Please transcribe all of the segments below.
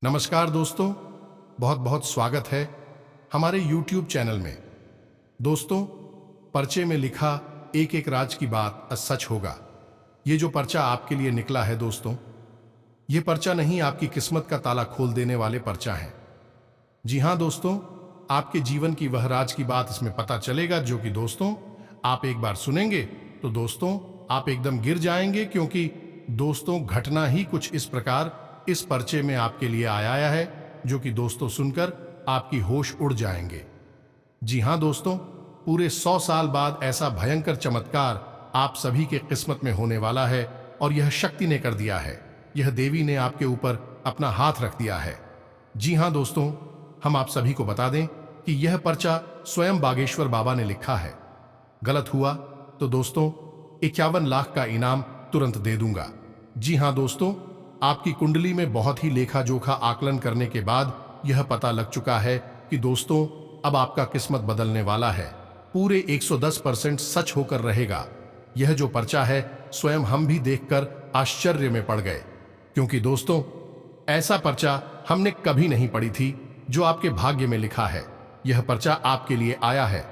नमस्कार दोस्तों, बहुत बहुत स्वागत है हमारे YouTube चैनल में। दोस्तों, पर्चे में लिखा एक एक राज की बात सच होगा। ये जो पर्चा आपके लिए निकला है दोस्तों, ये पर्चा नहीं आपकी किस्मत का ताला खोल देने वाले पर्चा है। जी हाँ दोस्तों, आपके जीवन की वह राज की बात इसमें पता चलेगा जो कि दोस्तों आप एक बार सुनेंगे तो दोस्तों आप एकदम गिर जाएंगे, क्योंकि दोस्तों घटना ही कुछ इस प्रकार इस पर्चे में आपके लिए आया है जो कि दोस्तों सुनकर आपकी होश उड़ जाएंगे। जी हाँ दोस्तों, पूरे 100 साल बाद ऐसा भयंकर चमत्कार आप सभी के किस्मत में होने वाला है और यह शक्ति ने कर दिया है। यह देवी ने आपके ऊपर अपना हाथ रख दिया है। जी हाँ दोस्तों, हम आप सभी को बता दें कि यह पर्चा स्वयं बागेश्वर बाबा ने लिखा है। गलत हुआ तो दोस्तों 51 लाख का इनाम तुरंत दे दूंगा। जी हाँ दोस्तों, आपकी कुंडली में बहुत ही लेखा जोखा आकलन करने के बाद यह पता लग चुका है कि दोस्तों अब आपका किस्मत बदलने वाला है। पूरे 110% सच होकर रहेगा। यह जो पर्चा है स्वयं हम भी देखकर आश्चर्य में पड़ गए, क्योंकि दोस्तों ऐसा पर्चा हमने कभी नहीं पढ़ी थी जो आपके भाग्य में लिखा है। यह पर्चा आपके लिए आया है।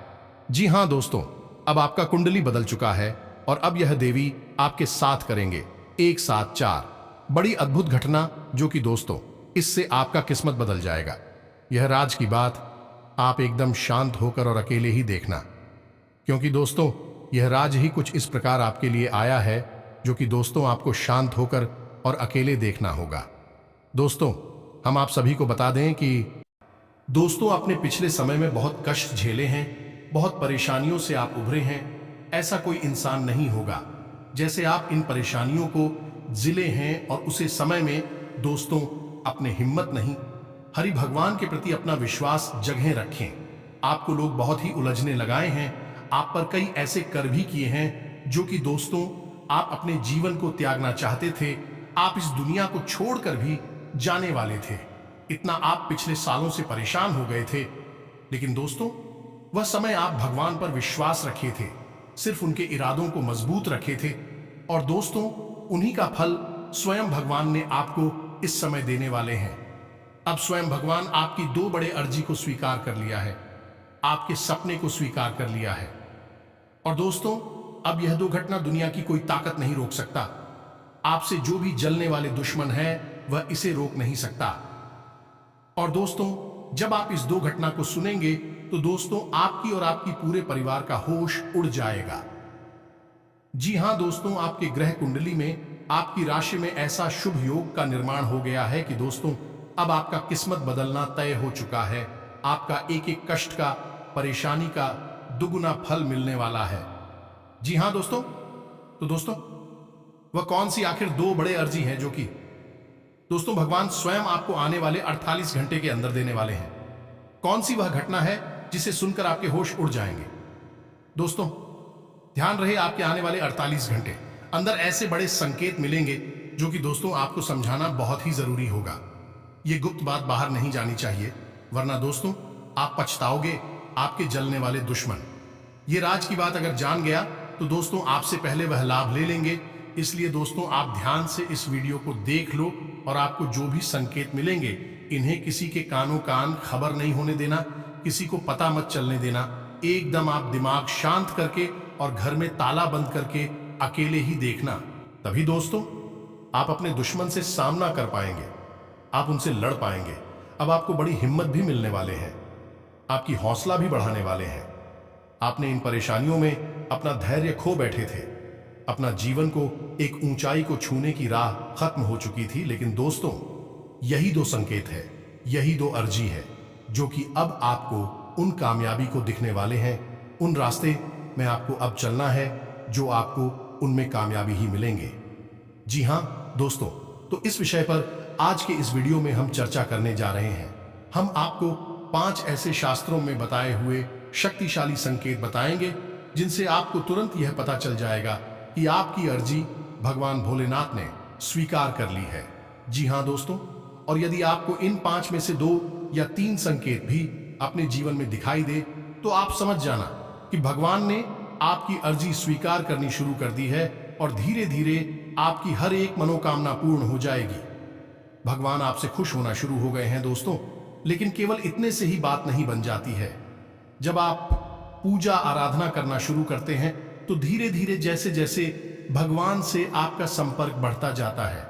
जी हाँ दोस्तों, अब आपका कुंडली बदल चुका है और अब यह देवी आपके साथ करेंगे। एक साथ 4 बड़ी अद्भुत घटना जो कि दोस्तों इससे आपका किस्मत बदल जाएगा। यह राज की बात आप एकदम शांत होकर और अकेले ही देखना, क्योंकि दोस्तों यह राज ही कुछ इस प्रकार आपके लिए आया है जो कि दोस्तों आपको शांत होकर और अकेले देखना होगा। दोस्तों हम आप सभी को बता दें कि दोस्तों अपने पिछले समय में बहुत कष्ट झेले हैं, बहुत परेशानियों से आप उभरे हैं। ऐसा कोई इंसान नहीं होगा जैसे आप इन परेशानियों को जिले हैं और उसे समय में दोस्तों अपने हिम्मत नहीं, हरि भगवान के प्रति अपना विश्वास जगह रखें। आपको लोग बहुत ही उलझने लगाए हैं, आप पर कई ऐसे कर भी किए हैं जो कि दोस्तों आप अपने जीवन को त्यागना चाहते थे। आप इस दुनिया को छोड़कर भी जाने वाले थे। इतना आप पिछले सालों से परेशान हो गए थे, लेकिन दोस्तों वह समय आप भगवान पर विश्वास रखे थे, सिर्फ उनके इरादों को मजबूत रखे थे और दोस्तों उन्हीं का फल स्वयं भगवान ने आपको इस समय देने वाले हैं। अब स्वयं भगवान आपकी 2 बड़े अर्जी को स्वीकार कर लिया है, आपके सपने को स्वीकार कर लिया है। और दोस्तों अब यह 2 घटना दुनिया की कोई ताकत नहीं रोक सकता। आपसे जो भी जलने वाले दुश्मन है वह इसे रोक नहीं सकता। और दोस्तों जब आप इस 2 घटना को सुनेंगे तो दोस्तों आपकी और आपकी पूरे परिवार का होश उड़ जाएगा। जी हां दोस्तों, आपके ग्रह कुंडली में आपकी राशि में ऐसा शुभ योग का निर्माण हो गया है कि दोस्तों अब आपका किस्मत बदलना तय हो चुका है। आपका एक एक कष्ट का, परेशानी का दुगुना फल मिलने वाला है। जी हां दोस्तों, तो दोस्तों वह कौन सी आखिर 2 बड़े अर्जी हैं जो कि दोस्तों भगवान स्वयं आपको आने वाले 48 घंटे के अंदर देने वाले हैं। कौन सी वह घटना है जिसे सुनकर आपके होश उड़ जाएंगे? दोस्तों ध्यान रहे, आपके आने वाले 48 घंटे अंदर ऐसे बड़े संकेत मिलेंगे जो कि दोस्तों आपको समझाना बहुत ही जरूरी होगा। ये गुप्त बात बाहर नहीं जानी चाहिए, वरना दोस्तों आप पछताओगे। आपके जलने वाले दुश्मन ये राज की बात अगर जान गया तो दोस्तों आपसे पहले वह लाभ ले लेंगे। इसलिए दोस्तों आप ध्यान से इस वीडियो को देख लो और आपको जो भी संकेत मिलेंगे इन्हें किसी के कानों कान खबर नहीं होने देना, किसी को पता मत चलने देना। एकदम आप दिमाग शांत करके और घर में ताला बंद करके अकेले ही देखना, तभी दोस्तों आप अपने दुश्मन से सामना कर पाएंगे, आप उनसे लड़ पाएंगे। अब आपको बड़ी हिम्मत भी मिलने वाले हैं, आपकी हौसला भी बढ़ाने वाले हैं। आपने इन परेशानियों में अपना धैर्य खो बैठे थे, अपना जीवन को एक ऊंचाई को छूने की राह खत्म हो चुकी थी, लेकिन दोस्तों यही 2 संकेत है, यही 2 अर्जी है जो कि अब आपको उन कामयाबी को दिखने वाले हैं। उन रास्ते में आपको अब चलना है जो आपको उनमें कामयाबी ही मिलेंगे। जी हां दोस्तों, तो इस विषय पर आज के इस वीडियो में हम चर्चा करने जा रहे हैं। हम आपको 5 ऐसे शास्त्रों में बताए हुए शक्तिशाली संकेत बताएंगे जिनसे आपको तुरंत यह पता चल जाएगा कि आपकी अर्जी भगवान भोलेनाथ ने स्वीकार कर ली है। जी हां दोस्तों, और यदि आपको इन 5 में से 2 या 3 संकेत भी अपने जीवन में दिखाई दे तो आप समझ जाना कि भगवान ने आपकी अर्जी स्वीकार करनी शुरू कर दी है और धीरे धीरे आपकी हर एक मनोकामना पूर्ण हो जाएगी। भगवान आपसे खुश होना शुरू हो गए हैं दोस्तों। लेकिन केवल इतने से ही बात नहीं बन जाती है। जब आप पूजा आराधना करना शुरू करते हैं तो धीरे धीरे जैसे जैसे भगवान से आपका संपर्क बढ़ता जाता है,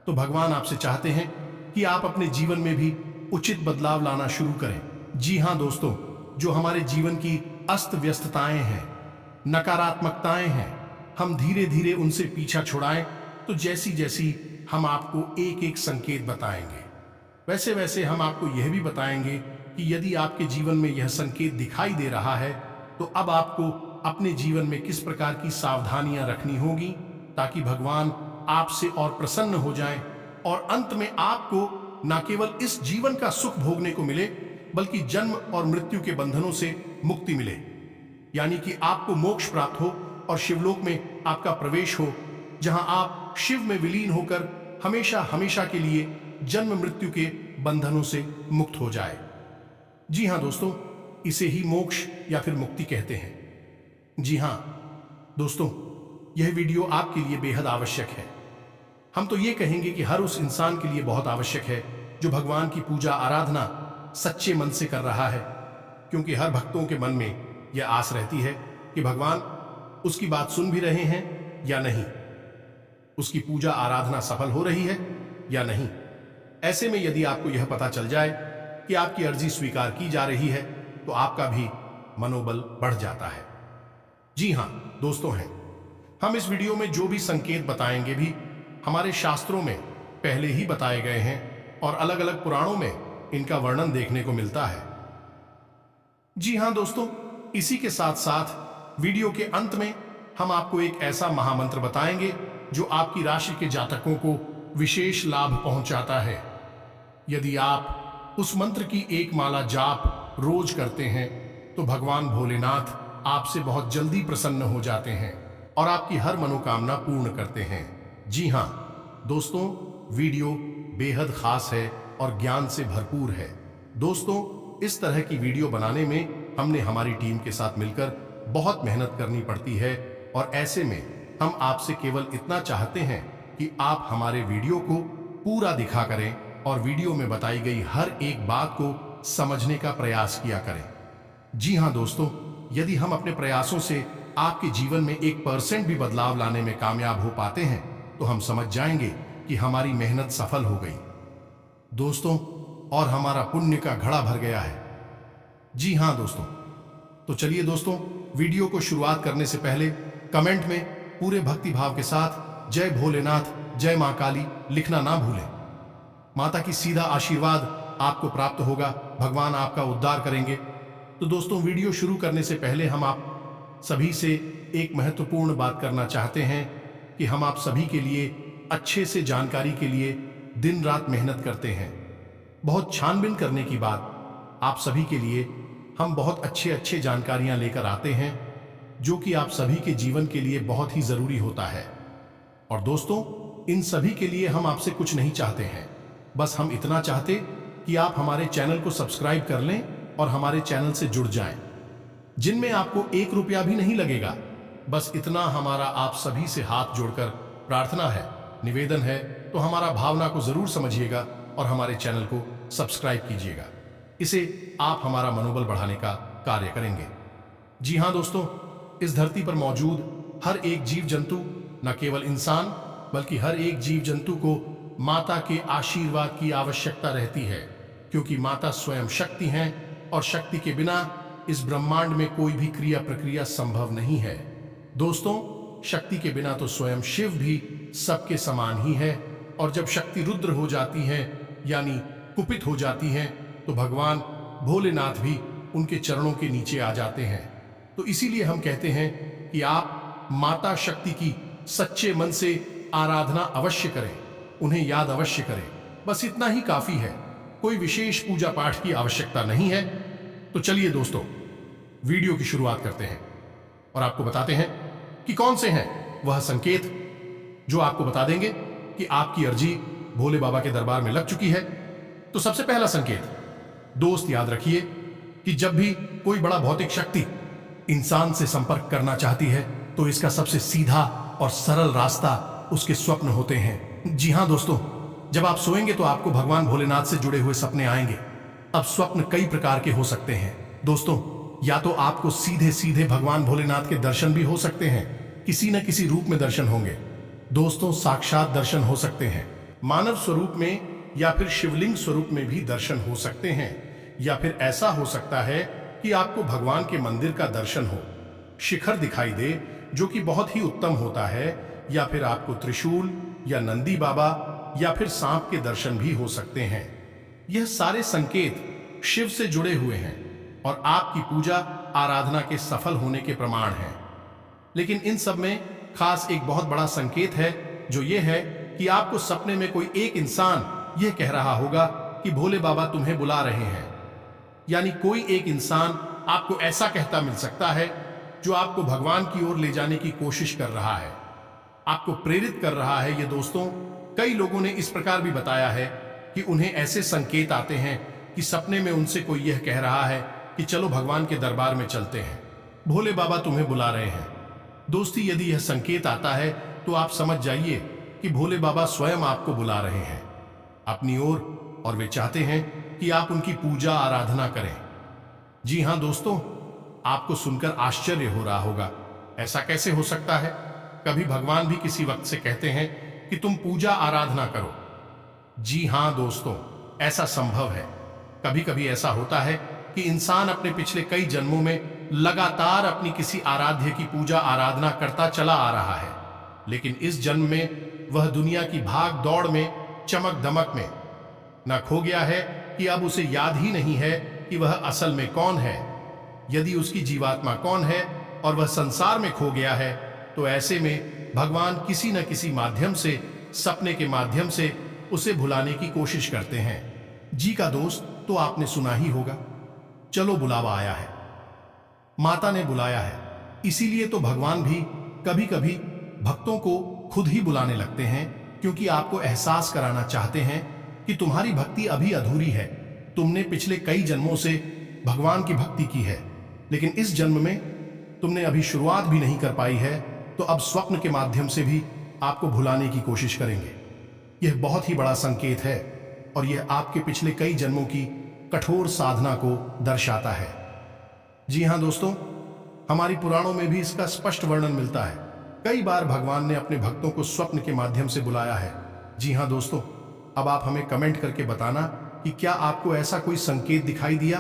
तो भगवान आपसे चाहते हैं कि आप अपने जीवन में भी उचित बदलाव लाना शुरू करें। जी हाँ दोस्तों, जो हमारे जीवन की अस्त व्यस्तताएं हैं, नकारात्मकताएं हैं, हम धीरे धीरे उनसे पीछा छुड़ाएं तो जैसी जैसी हम आपको एक एक संकेत बताएंगे, वैसे वैसे हम आपको यह भी बताएंगे कि यदि आपके जीवन में यह संकेत दिखाई दे रहा है तो अब आपको अपने जीवन में किस प्रकार की सावधानियां रखनी होगी ताकि भगवान आपसे और प्रसन्न हो जाएं और अंत में आपको न केवल इस जीवन का सुख भोगने को मिले बल्कि जन्म और मृत्यु के बंधनों से मुक्ति मिले, यानी कि आपको मोक्ष प्राप्त हो और शिवलोक में आपका प्रवेश हो, जहां आप शिव में विलीन होकर हमेशा हमेशा के लिए जन्म मृत्यु के बंधनों से मुक्त हो जाए। जी हां दोस्तों, इसे ही मोक्ष या फिर मुक्ति कहते हैं। जी हां दोस्तों, यह वीडियो आपके लिए बेहद आवश्यक है। हम तो ये कहेंगे कि हर उस इंसान के लिए बहुत आवश्यक है जो भगवान की पूजा आराधना सच्चे मन से कर रहा है, क्योंकि हर भक्तों के मन में यह आस रहती है कि भगवान उसकी बात सुन भी रहे हैं या नहीं, उसकी पूजा आराधना सफल हो रही है या नहीं। ऐसे में यदि आपको यह पता चल जाए कि आपकी अर्जी स्वीकार की जा रही है तो आपका भी मनोबल बढ़ जाता है। जी हां दोस्तों, हैं हम इस वीडियो में जो भी संकेत बताएंगे भी हमारे शास्त्रों में पहले ही बताए गए हैं और अलग अलग पुराणों में इनका वर्णन देखने को मिलता है। जी हां दोस्तों, इसी के साथ साथ वीडियो के अंत में हम आपको एक ऐसा महामंत्र बताएंगे जो आपकी राशि के जातकों को विशेष लाभ पहुंचाता है। यदि आप उस मंत्र की एक माला जाप रोज करते हैं तो भगवान भोलेनाथ आपसे बहुत जल्दी प्रसन्न हो जाते हैं और आपकी हर मनोकामना पूर्ण करते हैं। जी हां दोस्तों, वीडियो बेहद खास है और ज्ञान से भरपूर है। दोस्तों, इस तरह की वीडियो बनाने में हमने हमारी टीम के साथ मिलकर बहुत मेहनत करनी पड़ती है और ऐसे में हम आपसे केवल इतना चाहते हैं कि आप हमारे वीडियो को पूरा दिखा करें और वीडियो में बताई गई हर एक बात को समझने का प्रयास किया करें। जी हां दोस्तों, यदि हम अपने प्रयासों से आपके जीवन में 1% भी बदलाव लाने में कामयाब हो पाते हैं तो हम समझ जाएंगे कि हमारी मेहनत सफल हो गई दोस्तों, और हमारा पुण्य का घड़ा भर गया है। जी हां दोस्तों, तो चलिए दोस्तों, वीडियो को शुरुआत करने से पहले कमेंट में पूरे भक्ति भाव के साथ जय भोलेनाथ, जय मां काली लिखना ना भूलें। माता की सीधा आशीर्वाद आपको प्राप्त होगा, भगवान आपका उद्धार करेंगे। तो दोस्तों, वीडियो शुरू करने से पहले हम आप सभी से एक महत्वपूर्ण बात करना चाहते हैं कि हम आप सभी के लिए अच्छे से जानकारी के लिए दिन रात मेहनत करते हैं। बहुत छानबीन करने की बात आप सभी के लिए हम बहुत अच्छे जानकारियां लेकर आते हैं जो कि आप सभी के जीवन के लिए बहुत ही जरूरी होता है। और दोस्तों, इन सभी के लिए हम आपसे कुछ नहीं चाहते हैं, बस हम इतना चाहते कि आप हमारे चैनल को सब्सक्राइब कर लें और हमारे चैनल से जुड़ जाएं, जिनमें आपको 1 रुपया भी नहीं लगेगा। बस इतना हमारा आप सभी से हाथ जोड़कर प्रार्थना है, निवेदन है, तो हमारा भावना को जरूर समझिएगा और हमारे चैनल को सब्सक्राइब कीजिएगा। इसे आप हमारा मनोबल बढ़ाने का कार्य करेंगे। जी हां दोस्तों, इस धरती पर मौजूद हर एक जीव जंतु, न केवल इंसान बल्कि हर एक जीव जंतु को माता के आशीर्वाद की आवश्यकता रहती है, क्योंकि माता स्वयं शक्ति हैं और शक्ति के बिना इस ब्रह्मांड में कोई भी क्रिया प्रक्रिया संभव नहीं है। दोस्तों, शक्ति के बिना तो स्वयं शिव भी सबके समान ही है, और जब शक्ति रुद्र हो जाती है यानी कुपित हो जाती है तो भगवान भोलेनाथ भी उनके चरणों के नीचे आ जाते हैं। तो इसीलिए हम कहते हैं कि आप माता शक्ति की सच्चे मन से आराधना अवश्य करें, उन्हें याद अवश्य करें। बस इतना ही काफी है, कोई विशेष पूजा पाठ की आवश्यकता नहीं है। तो चलिए दोस्तों, वीडियो की शुरुआत करते हैं और आपको बताते हैं कि कौन से हैं वह संकेत जो आपको बता देंगे कि आपकी अर्जी भोले बाबा के दरबार में लग चुकी है। तो सबसे पहला संकेत दोस्त याद रखिए कि जब भी कोई बड़ा भौतिक शक्ति इंसान से संपर्क करना चाहती है तो इसका सबसे सीधा और सरल रास्ता उसके स्वप्न होते हैं। जी हां दोस्तों, जब आप सोएंगे तो आपको भगवान भोलेनाथ से जुड़े हुए सपने आएंगे। अब स्वप्न कई प्रकार के हो सकते हैं दोस्तों। या तो आपको सीधे सीधे भगवान भोलेनाथ के दर्शन भी हो सकते हैं, किसी न किसी रूप में दर्शन होंगे दोस्तों। साक्षात दर्शन हो सकते हैं, मानव स्वरूप में या फिर शिवलिंग स्वरूप में भी दर्शन हो सकते हैं। या फिर ऐसा हो सकता है कि आपको भगवान के मंदिर का दर्शन हो, शिखर दिखाई दे जो कि बहुत ही उत्तम होता है। या फिर आपको त्रिशूल या नंदी बाबा या फिर सांप के दर्शन भी हो सकते हैं। यह सारे संकेत शिव से जुड़े हुए हैं और आपकी पूजा आराधना के सफल होने के प्रमाण हैं। लेकिन इन सब में खास एक बहुत बड़ा संकेत है, जो यह है कि आपको सपने में कोई एक इंसान यह कह रहा होगा कि भोले बाबा तुम्हें बुला रहे हैं। यानी कोई एक इंसान आपको ऐसा कहता मिल सकता है जो आपको भगवान की ओर ले जाने की कोशिश कर रहा है, आपको प्रेरित कर रहा है। ये दोस्तों, कई लोगों ने इस प्रकार भी बताया है कि उन्हें ऐसे संकेत आते हैं कि सपने में उनसे कोई यह कह रहा है कि चलो भगवान के दरबार में चलते हैं, भोले बाबा तुम्हें बुला रहे हैं। दोस्ती, यदि यह संकेत आता है तो आप समझ जाइए कि भोले बाबा स्वयं आपको बुला रहे हैं अपनी ओर, और वे चाहते हैं कि आप उनकी पूजा आराधना करें। जी हां दोस्तों, आपको सुनकर आश्चर्य हो रहा होगा, ऐसा कैसे हो सकता है? कभी भगवान भी किसी वक्त से कहते हैं कि तुम पूजा आराधना करो। जी हां दोस्तों, ऐसा संभव है। कभी कभी ऐसा होता है कि इंसान अपने पिछले कई जन्मों में लगातार अपनी किसी आराध्य की पूजा आराधना करता चला आ रहा है, लेकिन इस जन्म में वह दुनिया की भाग दौड़ में, चमक दमक में न खो गया है कि अब उसे याद ही नहीं है कि वह असल में कौन है। यदि उसकी जीवात्मा कौन है और वह संसार में खो गया है, तो ऐसे में भगवान किसी न किसी माध्यम से, सपने के माध्यम से उसे भुलाने की कोशिश करते हैं। जी का दोस्त, तो आपने सुना ही होगा, चलो बुलावा आया है, माता ने बुलाया है। इसीलिए तो भगवान भी कभी कभी भक्तों को खुद ही बुलाने लगते हैं, क्योंकि आपको एहसास कराना चाहते हैं कि तुम्हारी भक्ति अभी अधूरी है। तुमने पिछले कई जन्मों से भगवान की भक्ति की है, लेकिन इस जन्म में तुमने अभी शुरुआत भी नहीं कर पाई है, तो अब स्वप्न के माध्यम से भी आपको भुलाने की कोशिश करेंगे। यह बहुत ही बड़ा संकेत है और यह आपके पिछले कई जन्मों की कठोर साधना को दर्शाता है। जी हां दोस्तों, हमारी पुराणों में भी इसका स्पष्ट वर्णन मिलता है। कई बार भगवान ने अपने भक्तों को स्वप्न के माध्यम से बुलाया है। जी हां दोस्तों, अब आप हमें कमेंट करके बताना कि क्या आपको ऐसा कोई संकेत दिखाई दिया।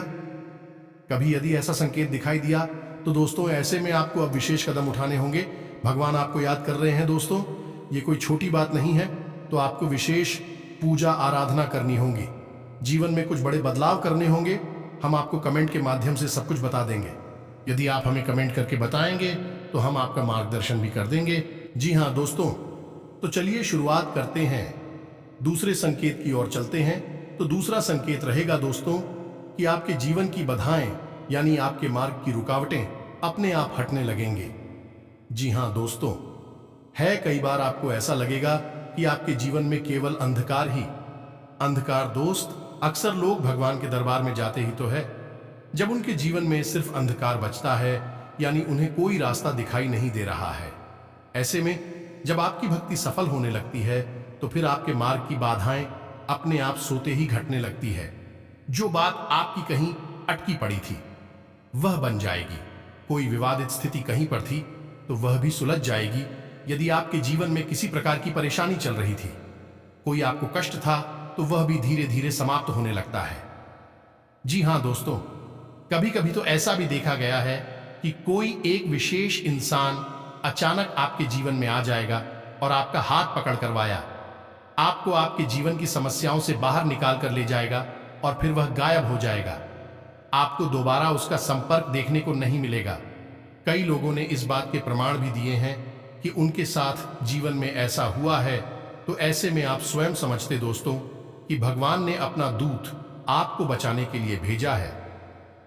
कभी यदि ऐसा संकेत दिखाई दिया तो दोस्तों, ऐसे में आपको अब विशेष कदम उठाने होंगे। भगवान आपको याद कर रहे हैं दोस्तों, ये कोई छोटी बात नहीं है। तो आपको विशेष पूजा आराधना करनी होगी, जीवन में कुछ बड़े बदलाव करने होंगे। हम आपको कमेंट के माध्यम से सब कुछ बता देंगे। यदि आप हमें कमेंट करके बताएंगे तो हम आपका मार्गदर्शन भी कर देंगे। जी हाँ दोस्तों, तो चलिए शुरुआत करते हैं, दूसरे संकेत की ओर चलते हैं। तो दूसरा संकेत रहेगा दोस्तों कि आपके जीवन की बाधाएं, यानी आपके मार्ग की रुकावटें अपने आप हटने लगेंगे। जी हाँ दोस्तों, है कई बार आपको ऐसा लगेगा कि आपके जीवन में केवल अंधकार ही अंधकार। दोस्त, अक्सर लोग भगवान के दरबार में जाते ही तो है जब उनके जीवन में सिर्फ अंधकार बचता है, यानी उन्हें कोई रास्ता दिखाई नहीं दे रहा है। ऐसे में जब आपकी भक्ति सफल होने लगती है तो फिर आपके मार्ग की बाधाएं अपने आप सोते ही घटने लगती है। जो बात आपकी कहीं अटकी पड़ी थी वह बन जाएगी। कोई विवादित स्थिति कहीं पर थी तो वह भी सुलझ जाएगी। यदि आपके जीवन में किसी प्रकार की परेशानी चल रही थी, कोई आपको कष्ट था, तो वह भी धीरे धीरे समाप्त होने लगता है। जी हां दोस्तों, कभी कभी तो ऐसा भी देखा गया है कि कोई एक विशेष इंसान अचानक आपके जीवन में आ जाएगा और आपका हाथ पकड़ करवाया, आपको आपके जीवन की समस्याओं से बाहर निकाल कर ले जाएगा और फिर वह गायब हो जाएगा। आपको दोबारा उसका संपर्क देखने को नहीं मिलेगा। कई लोगों ने इस बात के प्रमाण भी दिए हैं कि उनके साथ जीवन में ऐसा हुआ है। तो ऐसे में आप स्वयं समझते दोस्तों कि भगवान ने अपना दूत आपको बचाने के लिए भेजा है,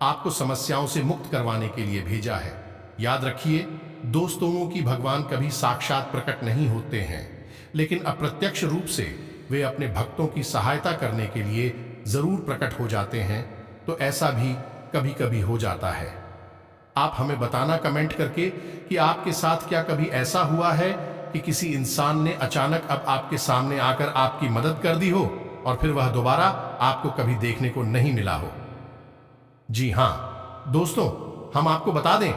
आपको समस्याओं से मुक्त करवाने के लिए भेजा है। याद रखिए दोस्तों कि भगवान कभी साक्षात प्रकट नहीं होते हैं, लेकिन अप्रत्यक्ष रूप से वे अपने भक्तों की सहायता करने के लिए जरूर प्रकट हो जाते हैं। तो ऐसा भी कभी कभी हो जाता है। आप हमें बताना कमेंट करके कि आपके साथ क्या कभी ऐसा हुआ है कि किसी इंसान ने अचानक अब आपके सामने आकर आपकी मदद कर दी हो और फिर वह दोबारा आपको कभी देखने को नहीं मिला हो। जी हां दोस्तों, हम आपको बता दें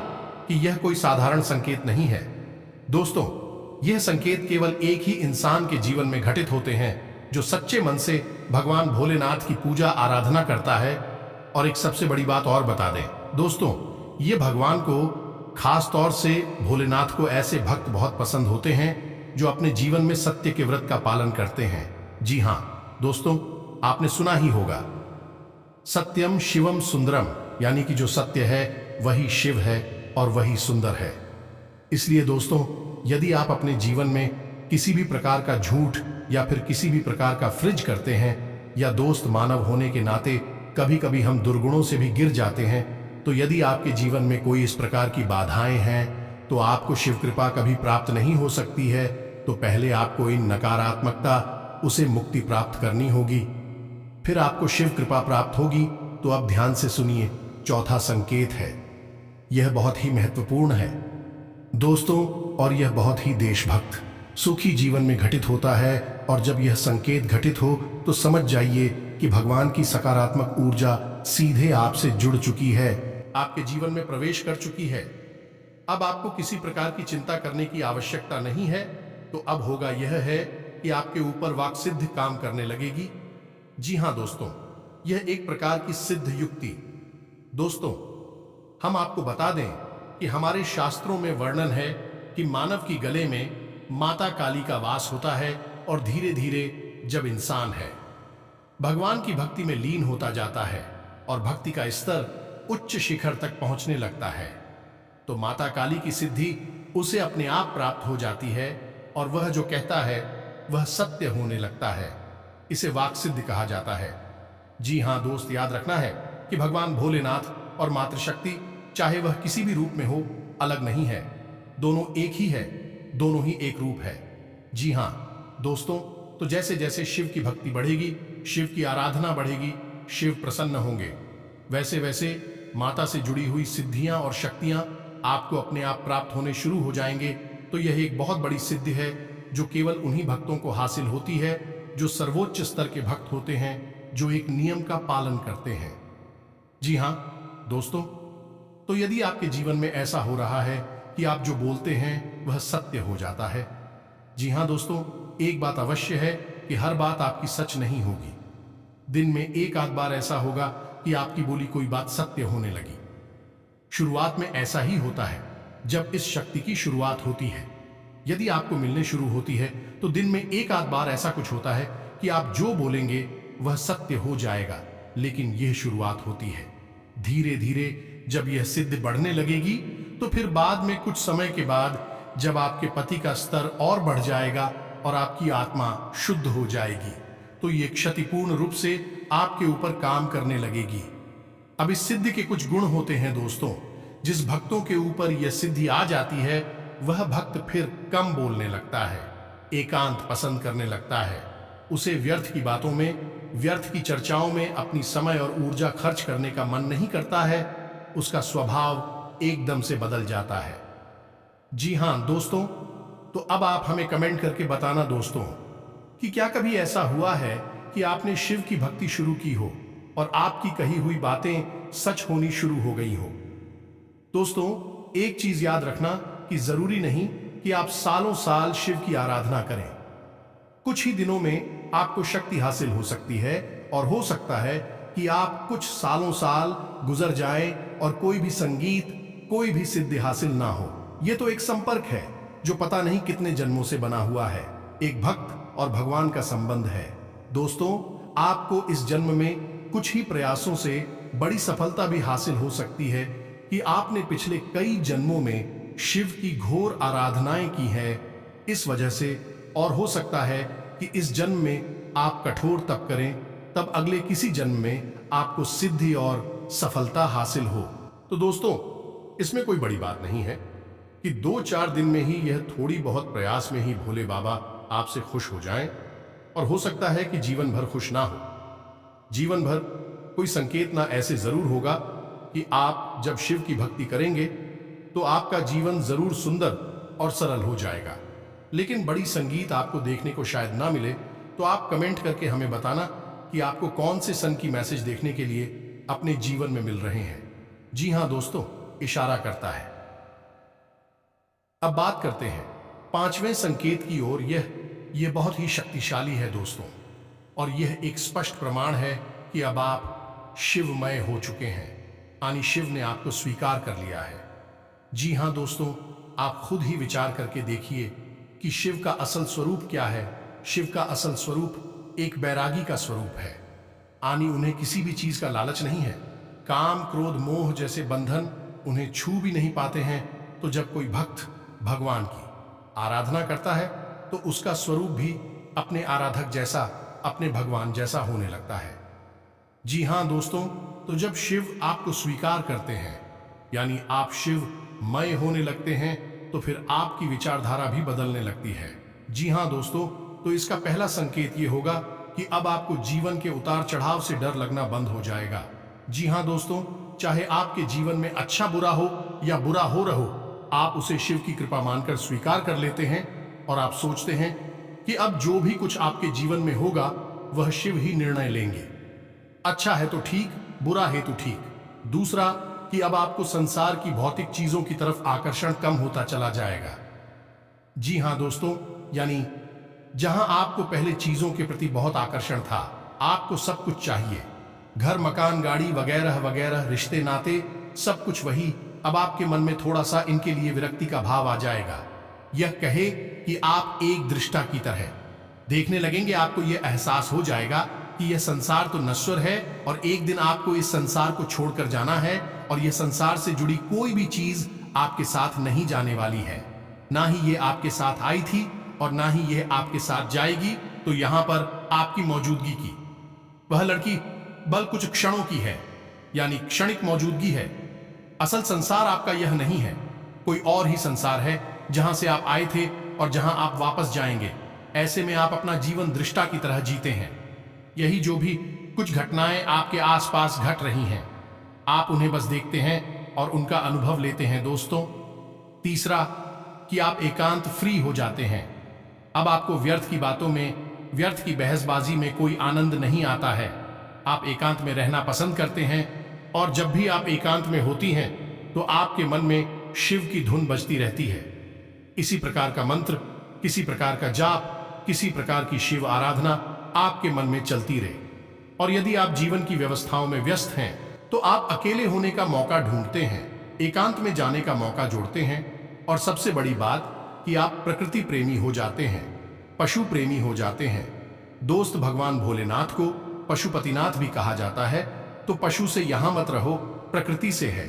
कि यह कोई साधारण संकेत नहीं है। दोस्तों, यह संकेत केवल एक ही इंसान के जीवन में घटित होते हैं जो सच्चे मन से भगवान भोलेनाथ की पूजा आराधना करता है। और एक सबसे बड़ी बात और बता दें दोस्तों, ये भगवान को, खास तौर से भोलेनाथ को ऐसे भक्त बहुत पसंद होते हैं जो अपने जीवन में सत्य के व्रत का पालन करते हैं। जी हां दोस्तों, आपने सुना ही होगा, सत्यम शिवम सुंदरम, यानी कि जो सत्य है वही शिव है और वही सुंदर है। इसलिए दोस्तों, यदि आप अपने जीवन में किसी भी प्रकार का झूठ या फिर किसी भी प्रकार का फ्रिज करते हैं, या दोस्त मानव होने के नाते कभी कभी हम दुर्गुणों से भी गिर जाते हैं, तो यदि आपके जीवन में कोई इस प्रकार की बाधाएं हैं तो आपको शिव कृपा कभी प्राप्त नहीं हो सकती है। तो पहले आपको इन नकारात्मकता उसे मुक्ति प्राप्त करनी होगी, फिर आपको शिव कृपा प्राप्त होगी। तो अब ध्यान से सुनिए, चौथा संकेत है, यह बहुत ही महत्वपूर्ण है दोस्तों, और यह बहुत ही देशभक्त सुखी जीवन में घटित होता है। और जब यह संकेत घटित हो तो समझ जाइए कि भगवान की सकारात्मक ऊर्जा सीधे आपसे जुड़ चुकी है, आपके जीवन में प्रवेश कर चुकी है। अब आपको किसी प्रकार की चिंता करने की आवश्यकता नहीं है। तो अब होगा यह है कि आपके ऊपर वाक्सिद्धि काम करने लगेगी। जी हां दोस्तों, यह एक प्रकार की सिद्ध युक्ति। दोस्तों, हम आपको बता दें कि हमारे शास्त्रों में वर्णन है कि मानव की गले में माता काली का वास होता है, और धीरे धीरे जब इंसान है भगवान की भक्ति में लीन होता जाता है और भक्ति का स्तर उच्च शिखर तक पहुंचने लगता है, तो माता काली की सिद्धि उसे अपने आप प्राप्त हो जाती है और वह जो कहता है वह सत्य होने लगता है। इसे वाक्सिद्धि कहा जाता है। जी हां दोस्त, याद रखना है कि भगवान भोलेनाथ और मातृशक्ति, चाहे वह किसी भी रूप में हो, अलग नहीं है। दोनों एक ही है, दोनों ही एक रूप है। जी हां दोस्तों, तो जैसे जैसे शिव की भक्ति बढ़ेगी, शिव की आराधना बढ़ेगी, शिव प्रसन्न होंगे, वैसे वैसे माता से जुड़ी हुई सिद्धियां और शक्तियां आपको अपने आप प्राप्त होने शुरू हो जाएंगे। तो यह एक बहुत बड़ी सिद्धि है जो केवल उन्हीं भक्तों को हासिल होती है जो सर्वोच्च स्तर के भक्त होते हैं, जो एक नियम का पालन करते हैं। जी हां दोस्तों, तो यदि आपके जीवन में ऐसा हो रहा है कि आप जो बोलते हैं वह सत्य हो जाता है। जी हां दोस्तों, एक बात अवश्य है कि हर बात आपकी सच नहीं होगी। दिन में एक आध बार ऐसा होगा कि आपकी बोली कोई बात सत्य होने लगी। शुरुआत में ऐसा ही होता है जब इस शक्ति की शुरुआत होती है। यदि आपको मिलने शुरू होती है तो दिन में एक आध बार ऐसा कुछ होता है कि आप जो बोलेंगे वह सत्य हो जाएगा। लेकिन यह शुरुआत होती है। धीरे धीरे जब यह सिद्धि बढ़ने लगेगी तो फिर बाद में कुछ समय के बाद जब आपके पति का स्तर और बढ़ जाएगा और आपकी आत्मा शुद्ध हो जाएगी, तो ये क्षतिपूर्ण रूप से आपके ऊपर काम करने लगेगी। अब इस सिद्धि के कुछ गुण होते हैं दोस्तों। जिस भक्तों के ऊपर यह सिद्धि आ जाती है वह भक्त फिर कम बोलने लगता है, एकांत पसंद करने लगता है। उसे व्यर्थ की बातों में, व्यर्थ की चर्चाओं में अपनी समय और ऊर्जा खर्च करने का मन नहीं करता है। उसका स्वभाव एकदम से बदल जाता है। जी हां दोस्तों, तो अब आप हमें कमेंट करके बताना दोस्तों कि क्या कभी ऐसा हुआ है कि आपने शिव की भक्ति शुरू की हो और आपकी कही हुई बातें सच होनी शुरू हो गई हो। दोस्तों, एक चीज याद रखना कि जरूरी नहीं कि आप सालों साल शिव की आराधना करें। कुछ ही दिनों में आपको शक्ति हासिल हो सकती है और हो सकता है कि आप कुछ सालों साल गुजर जाएं और कोई भी संगीत, कोई भी सिद्धि हासिल ना हो। यह तो एक संपर्क है जो पता नहीं कितने जन्मों से बना हुआ है। एक भक्त और भगवान का संबंध है। दोस्तों, आपको इस जन्म में कुछ ही प्रयासों से बड़ी सफलता भी हासिल हो सकती है कि आपने पिछले कई जन्मों में शिव की घोर आराधनाएं की है। इस वजह से और हो सकता है कि इस जन्म में आप कठोर तप करें, तब अगले किसी जन्म में आपको सिद्धि और सफलता हासिल हो। तो दोस्तों, इसमें कोई बड़ी बात नहीं है कि 2-4 दिन में ही यह थोड़ी बहुत प्रयास में ही भोले बाबा आपसे खुश हो जाएं, और हो सकता है कि जीवन भर खुश ना हो। जीवन भर कोई संकेत ना ऐसे जरूर होगा कि आप जब शिव की भक्ति करेंगे तो आपका जीवन जरूर सुंदर और सरल हो जाएगा। लेकिन बड़ी संगीत आपको देखने को शायद ना मिले, तो आप कमेंट करके हमें बताना कि आपको कौन से सन की मैसेज देखने के लिए अपने जीवन में मिल रहे हैं। जी हां दोस्तों, इशारा करता है। अब बात करते हैं पांचवें संकेत की ओर। यह बहुत ही शक्तिशाली है दोस्तों, और यह एक स्पष्ट प्रमाण है कि अब आप शिवमय हो चुके हैं, यानी शिव ने आपको स्वीकार कर लिया है। जी हां दोस्तों, आप खुद ही विचार करके देखिए कि शिव का असल स्वरूप क्या है। शिव का असल स्वरूप एक बैरागी का स्वरूप है, यानी उन्हें किसी भी चीज का लालच नहीं है। काम, क्रोध, मोह जैसे बंधन उन्हें छू भी नहीं पाते हैं। तो जब कोई भक्त भगवान की आराधना करता है तो उसका स्वरूप भी अपने आराधक जैसा, अपने भगवान जैसा होने लगता है। जी हां दोस्तों, तो जब शिव आपको स्वीकार करते हैं, यानी आप शिवमय होने लगते हैं, तो फिर आपकी विचारधारा भी बदलने लगती है। जी हां दोस्तों, तो इसका पहला संकेत ये होगा कि अब आपको जीवन के उतार चढ़ाव से डर लगना बंद हो जाएगा। जी हां दोस्तों, चाहे आपके जीवन में अच्छा बुरा हो या बुरा हो रहो, आप उसे शिव की कृपा मानकर स्वीकार कर लेते हैं और आप सोचते हैं कि अब जो भी कुछ आपके जीवन में होगा वह शिव ही निर्णय लेंगे। अच्छा है तो ठीक, बुरा है तो ठीक। दूसरा कि अब आपको संसार की भौतिक चीजों की तरफ आकर्षण कम होता चला जाएगा। जी हां दोस्तों, यानी जहां आपको पहले चीजों के प्रति बहुत आकर्षण था, आपको सब कुछ चाहिए, घर, मकान, गाड़ी वगैरह वगैरह, रिश्ते, नाते, सब कुछ वही, अब आपके मन में थोड़ा सा इनके लिए विरक्ति का भाव आ जाएगा। यह कहे कि आप एक दृष्टा की तरह देखने लगेंगे। आपको यह एहसास हो जाएगा कि यह संसार तो नश्वर है और एक दिन आपको इस संसार को छोड़कर जाना है, और यह संसार से जुड़ी कोई भी चीज आपके साथ नहीं जाने वाली है। ना ही ये आपके साथ आई थी और ना ही यह आपके साथ जाएगी। तो यहां पर आपकी मौजूदगी की वह लड़की बल कुछ क्षणों की है, यानी क्षणिक मौजूदगी है। असल संसार आपका यह नहीं है, कोई और ही संसार है जहां से आप आए थे और जहां आप वापस जाएंगे। ऐसे में आप अपना जीवन दृष्टा की तरह जीते हैं। यही जो भी कुछ घटनाएं आपके आसपास घट रही हैं, आप उन्हें बस देखते हैं और उनका अनुभव लेते हैं दोस्तों। तीसरा कि आप एकांत फ्री हो जाते हैं। अब आपको व्यर्थ की बातों में, व्यर्थ की बहसबाजी में कोई आनंद नहीं आता है। आप एकांत में रहना पसंद करते हैं, और जब भी आप एकांत में होती हैं तो आपके मन में शिव की धुन बजती रहती है। इसी प्रकार का मंत्र, किसी प्रकार का जाप, किसी प्रकार की शिव आराधना आपके मन में चलती रहे। और यदि आप जीवन की व्यवस्थाओं में व्यस्त हैं तो आप अकेले होने का मौका ढूंढते हैं, एकांत में जाने का मौका जोड़ते हैं। और सबसे बड़ी बात कि आप प्रकृति प्रेमी हो जाते हैं, पशु प्रेमी हो जाते हैं। दोस्त, भगवान भोलेनाथ को पशुपतिनाथ भी कहा जाता है, तो पशु से यहां मत रहो, प्रकृति से है,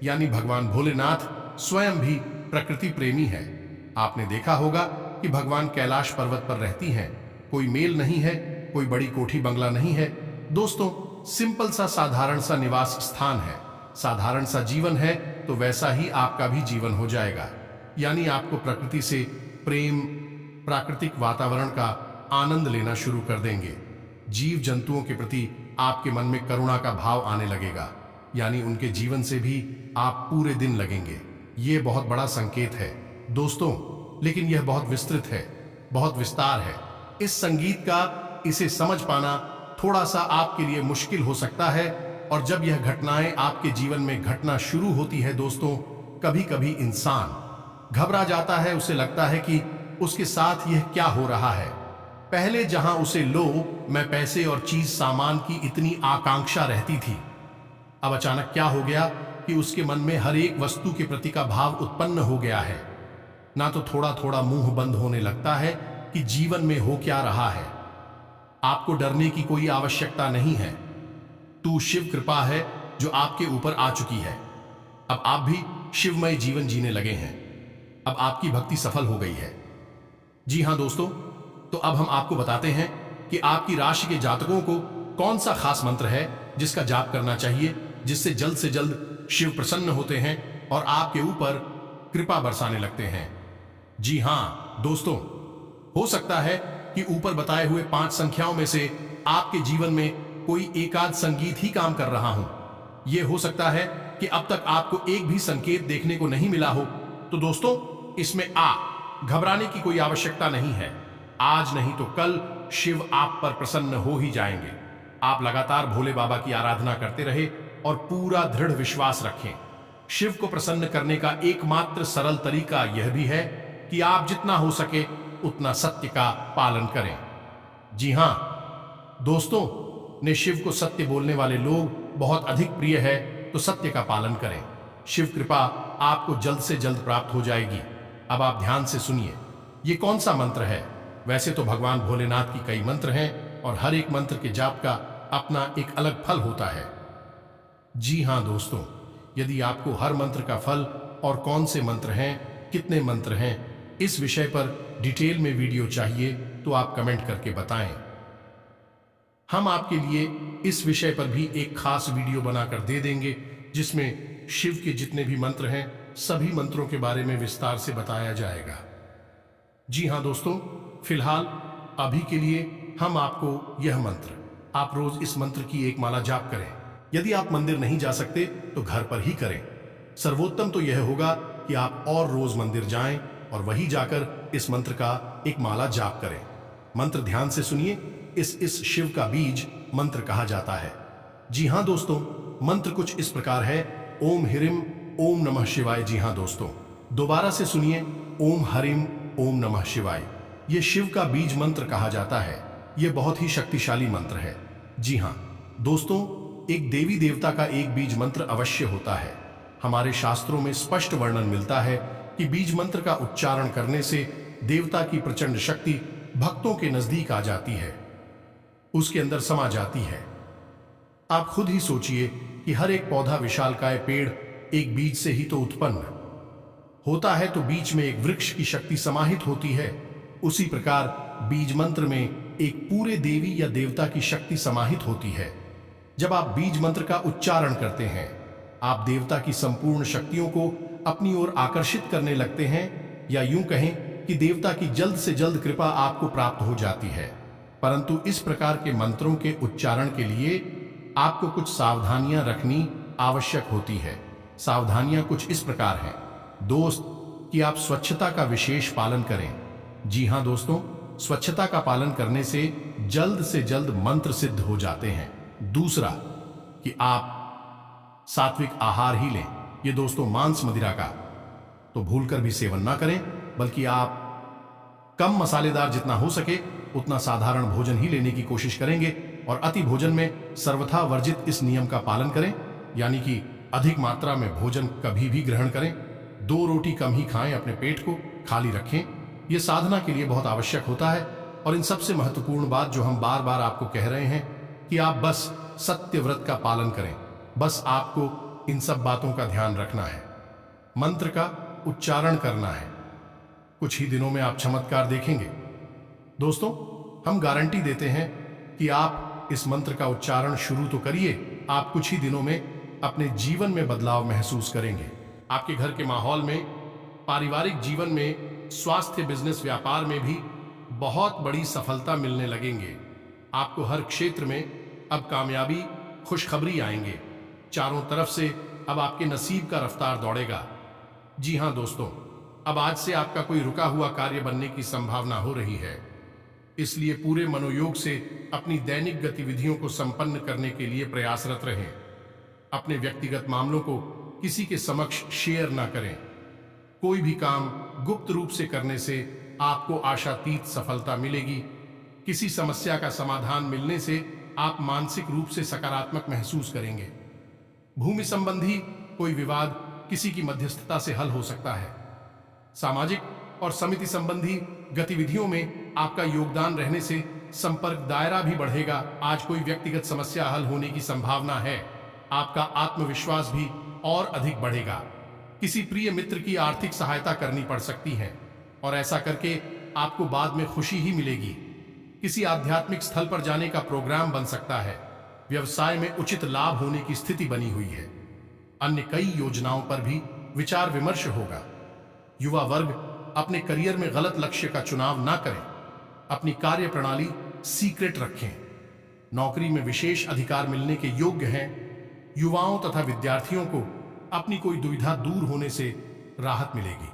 यानी भगवान भोलेनाथ स्वयं भी प्रकृति प्रेमी है। आपने देखा होगा कि भगवान कैलाश पर्वत पर रहती हैं, कोई मेल नहीं है, कोई बड़ी कोठी बंगला नहीं है दोस्तों, सिंपल सा साधारण सा निवास स्थान है, साधारण सा जीवन है। तो वैसा ही आपका भी जीवन हो जाएगा, यानी आपको प्रकृति से प्रेम, प्राकृतिक वातावरण का आनंद लेना शुरू कर देंगे। जीव जंतुओं के प्रति आपके मन में करुणा का भाव आने लगेगा, यानी उनके जीवन से भी आप पूरे दिन लगेंगे। ये बहुत बड़ा संकेत है दोस्तों, लेकिन यह बहुत विस्तृत है, बहुत विस्तार है। इस संगीत का इसे समझ पाना थोड़ा सा आपके लिए मुश्किल हो सकता है। और जब यह घटनाएं आपके जीवन में घटना शुरू होती है दोस्तों, कभी कभी इंसान घबरा जाता है, उसे लगता है कि उसके साथ यह क्या हो रहा है। पहले जहां उसे लोभ में, पैसे और चीज सामान की इतनी आकांक्षा रहती थी, अब अचानक क्या हो गया कि उसके मन में हर एक वस्तु के प्रति का भाव उत्पन्न हो गया है। ना तो थोड़ा थोड़ा मुंह बंद होने लगता है कि जीवन में हो क्या रहा है। आपको डरने की कोई आवश्यकता नहीं है। तू शिव कृपा है जो आपके ऊपर आ चुकी है। अब आप भी शिवमय जीवन जीने लगे हैं। अब आपकी भक्ति सफल हो गई है। जी हां दोस्तों, तो अब हम आपको बताते हैं कि आपकी राशि के जातकों को कौन सा खास मंत्र है जिसका जाप करना चाहिए, जिससे जल्द से जल्द शिव प्रसन्न होते हैं और आपके ऊपर कृपा बरसाने लगते हैं। जी हां दोस्तों, हो सकता है कि ऊपर बताए हुए 5 संख्याओं में से आपके जीवन में कोई एकाध संगीत ही काम कर रहा हूं। यह हो सकता है कि अब तक आपको एक भी संकेत देखने को नहीं मिला हो। तो दोस्तों, इसमें घबराने की कोई आवश्यकता नहीं है। आज नहीं तो कल शिव आप पर प्रसन्न हो ही जाएंगे। आप लगातार भोले बाबा की आराधना करते रहे और पूरा दृढ़ विश्वास रखें। शिव को प्रसन्न करने का एकमात्र सरल तरीका यह भी है कि आप जितना हो सके उतना सत्य का पालन करें। जी हां दोस्तों, ने शिव को सत्य बोलने वाले लोग बहुत अधिक प्रिय है, तो सत्य का पालन करें। शिव कृपा आपको जल्द से जल्द प्राप्त हो जाएगी। अब आप ध्यान से सुनिए, ये कौन सा मंत्र है। वैसे तो भगवान भोलेनाथ की कई मंत्र हैं और हर एक मंत्र के जाप का अपना एक अलग फल होता है। जी हां दोस्तों, यदि आपको हर मंत्र का फल और कौन से मंत्र हैं, कितने मंत्र हैं, इस विषय पर डिटेल में वीडियो चाहिए तो आप कमेंट करके बताएं। हम आपके लिए इस विषय पर भी एक खास वीडियो बनाकर दे देंगे, जिसमें शिव के जितने भी मंत्र हैं सभी मंत्रों के बारे में विस्तार से बताया जाएगा। जी हां दोस्तों, फिलहाल अभी के लिए हम आपको यह मंत्र, आप रोज इस मंत्र की एक माला जाप करें। यदि आप मंदिर नहीं जा सकते तो घर पर ही करें। सर्वोत्तम तो यह होगा कि आप और रोज मंदिर जाएं और वहीं जाकर इस मंत्र का एक माला जाप करें। मंत्र ध्यान से सुनिए, इस शिव का बीज मंत्र कहा जाता है। जी हां दोस्तों, मंत्र कुछ इस प्रकार है, ओम ह्रीं ओम नमः शिवाय। जी हां दोस्तों, दोबारा से सुनिए, ओम हरिम ओम नमः शिवाय। ये शिव का बीज मंत्र कहा जाता है। यह बहुत ही शक्तिशाली मंत्र है। जी हां दोस्तों, एक देवी देवता का एक बीज मंत्र अवश्य होता है। हमारे शास्त्रों में स्पष्ट वर्णन मिलता है कि बीज मंत्र का उच्चारण करने से देवता की प्रचंड शक्ति भक्तों के नजदीक आ जाती है, उसके अंदर समा जाती है। आप खुद ही सोचिए कि हर एक पौधा विशालकाय पेड़ एक बीज से ही तो उत्पन्न होता है, तो बीज में एक वृक्ष की शक्ति समाहित होती है। उसी प्रकार बीज मंत्र में एक पूरे देवी या देवता की शक्ति समाहित होती है। जब आप बीज मंत्र का उच्चारण करते हैं, आप देवता की संपूर्ण शक्तियों को अपनी ओर आकर्षित करने लगते हैं, या यूं कहें कि देवता की जल्द से जल्द कृपा आपको प्राप्त हो जाती है। परंतु इस प्रकार के मंत्रों के उच्चारण के लिए आपको कुछ सावधानियां रखनी आवश्यक होती है। सावधानियां कुछ इस प्रकार हैं दोस्त, कि आप स्वच्छता का विशेष पालन करें। जी हां दोस्तों, स्वच्छता का पालन करने से जल्द मंत्र सिद्ध हो जाते हैं। दूसरा, कि आप सात्विक आहार ही लें। ये दोस्तों, मांस मदिरा का तो भूलकर भी सेवन ना करें, बल्कि आप कम मसालेदार जितना हो सके उतना साधारण भोजन ही लेने की कोशिश करेंगे, और अति भोजन में सर्वथा वर्जित इस नियम का पालन करें, यानी कि अधिक मात्रा में भोजन कभी भी ग्रहण करें। 2 रोटी कम ही खाएं, अपने पेट को खाली रखें। यह साधना के लिए बहुत आवश्यक होता है। और इन सबसे महत्वपूर्ण बात जो हम बार बार आपको कह रहे हैं, कि आप बस सत्य व्रत का पालन करें। बस आपको इन सब बातों का ध्यान रखना है, मंत्र का उच्चारण करना है। कुछ ही दिनों में आप चमत्कार देखेंगे। दोस्तों, हम गारंटी देते हैं कि आप इस मंत्र का उच्चारण शुरू तो करिए, आप कुछ ही दिनों में अपने जीवन में बदलाव महसूस करेंगे। आपके घर के माहौल में, पारिवारिक जीवन में, स्वास्थ्य, बिजनेस, व्यापार में भी बहुत बड़ी सफलता मिलने लगेंगे। आपको हर क्षेत्र में अब कामयाबी, खुशखबरी आएंगे। चारों तरफ से अब आपके नसीब का रफ्तार दौड़ेगा। जी हां दोस्तों, अब आज से आपका कोई रुका हुआ कार्य बनने की संभावना हो रही है। इसलिए पूरे मनोयोग से अपनी दैनिक गतिविधियों को संपन्न करने के लिए प्रयासरत रहें। अपने व्यक्तिगत मामलों को किसी के समक्ष शेयर ना करें। कोई भी काम गुप्त रूप से करने से आपको आशातीत सफलता मिलेगी। किसी समस्या का समाधान मिलने से आप मानसिक रूप से सकारात्मक महसूस करेंगे। भूमि संबंधी कोई विवाद किसी की मध्यस्थता से हल हो सकता है। सामाजिक और समिति संबंधी गतिविधियों में आपका योगदान रहने से संपर्क दायरा भी बढ़ेगा। आज कोई व्यक्तिगत समस्या हल होने की संभावना है। आपका आत्मविश्वास भी और अधिक बढ़ेगा। किसी प्रिय मित्र की आर्थिक सहायता करनी पड़ सकती है, और ऐसा करके आपको बाद में खुशी ही मिलेगी। किसी आध्यात्मिक स्थल पर जाने का प्रोग्राम बन सकता है। व्यवसाय में उचित लाभ होने की स्थिति बनी हुई है। अन्य कई योजनाओं पर भी विचार विमर्श होगा। युवा वर्ग अपने करियर में गलत लक्ष्य का चुनाव ना करें। अपनी कार्य प्रणाली सीक्रेट रखें। नौकरी में विशेष अधिकार मिलने के योग्य हैं। युवाओं तथा विद्यार्थियों को अपनी कोई दुविधा दूर होने से राहत मिलेगी।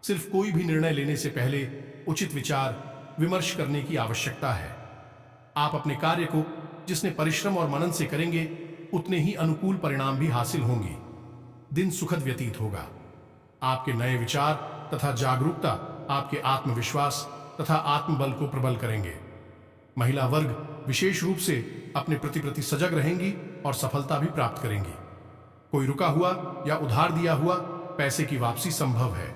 सिर्फ कोई भी निर्णय लेने से पहले उचित विचार विमर्श करने की आवश्यकता है। आप अपने कार्य को जिसने परिश्रम और मनन से करेंगे उतने ही अनुकूल परिणाम भी हासिल होंगे। दिन सुखद व्यतीत होगा। आपके नए विचार तथा जागरूकता आपके आत्मविश्वास तथा आत्मबल को प्रबल करेंगे। महिला वर्ग विशेष रूप से अपने प्रति सजग रहेंगी और सफलता भी प्राप्त करेंगी। कोई रुका हुआ या उधार दिया हुआ पैसे की वापसी संभव है।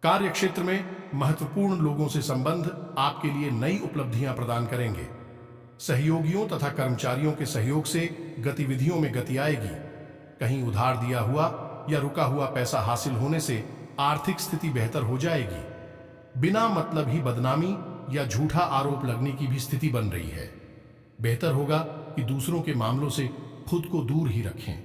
कार्य क्षेत्र में महत्वपूर्ण लोगों से संबंध आपके लिए नई उपलब्धियां प्रदान करेंगे। सहयोगियों तथा कर्मचारियों के सहयोग से गतिविधियों में गति आएगी। कहीं उधार दिया हुआ या रुका हुआ पैसा हासिल होने से आर्थिक स्थिति बेहतर हो जाएगी। बिना मतलब ही बदनामी या झूठा आरोप लगने की भी स्थिति बन रही है। बेहतर होगा कि दूसरों के मामलों से खुद को दूर ही रखें।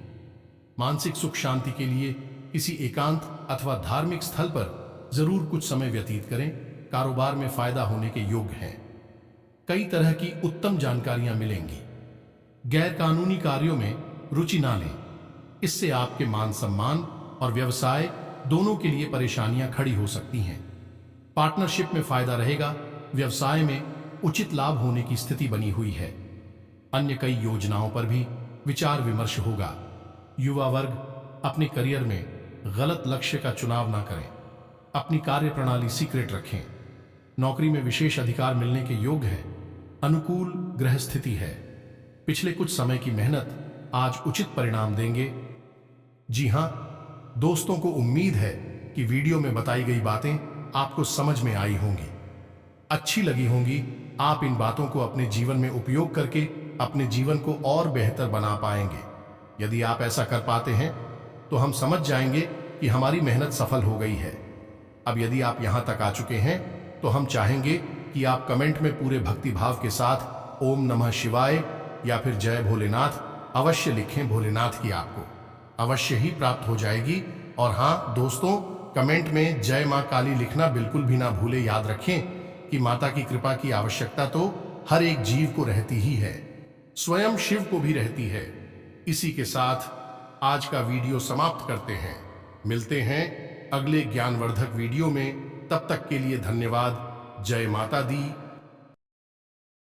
मानसिक सुख शांति के लिए किसी एकांत अथवा धार्मिक स्थल पर जरूर कुछ समय व्यतीत करें। कारोबार में फायदा होने के योग्य हैं। कई तरह की उत्तम जानकारियां मिलेंगी। गैर कानूनी कार्यों में रुचि ना लें, इससे आपके मान सम्मान और व्यवसाय दोनों के लिए परेशानियां खड़ी हो सकती हैं। पार्टनरशिप में फायदा रहेगा। व्यवसाय में उचित लाभ होने की स्थिति बनी हुई है। अन्य कई योजनाओं पर भी विचार विमर्श होगा। युवा वर्ग अपने करियर में गलत लक्ष्य का चुनाव ना करें। अपनी कार्य प्रणाली सीक्रेट रखें। नौकरी में विशेष अधिकार मिलने के योग्य है। अनुकूल ग्रह स्थिति है। पिछले कुछ समय की मेहनत आज उचित परिणाम देंगे। जी हां दोस्तों, को उम्मीद है कि वीडियो में बताई गई बातें आपको समझ में आई होंगी, अच्छी लगी होंगी। आप इन बातों को अपने जीवन में उपयोग करके अपने जीवन को और बेहतर बना पाएंगे। यदि आप ऐसा कर पाते हैं तो हम समझ जाएंगे कि हमारी मेहनत सफल हो गई है। अब यदि आप यहां तक आ चुके हैं तो हम चाहेंगे कि आप कमेंट में पूरे भक्ति भाव के साथ ओम नमः शिवाय या फिर जय भोलेनाथ अवश्य लिखें। भोलेनाथ की आपको अवश्य ही प्राप्त हो जाएगी। और हाँ दोस्तों, कमेंट में जय मां काली लिखना बिल्कुल भी ना भूले। याद रखें कि माता की कृपा की आवश्यकता तो हर एक जीव को रहती ही है, स्वयं शिव को भी रहती है। इसी के साथ आज का वीडियो समाप्त करते हैं। मिलते हैं अगले ज्ञानवर्धक वीडियो में। तब तक के लिए धन्यवाद। जय माता दी।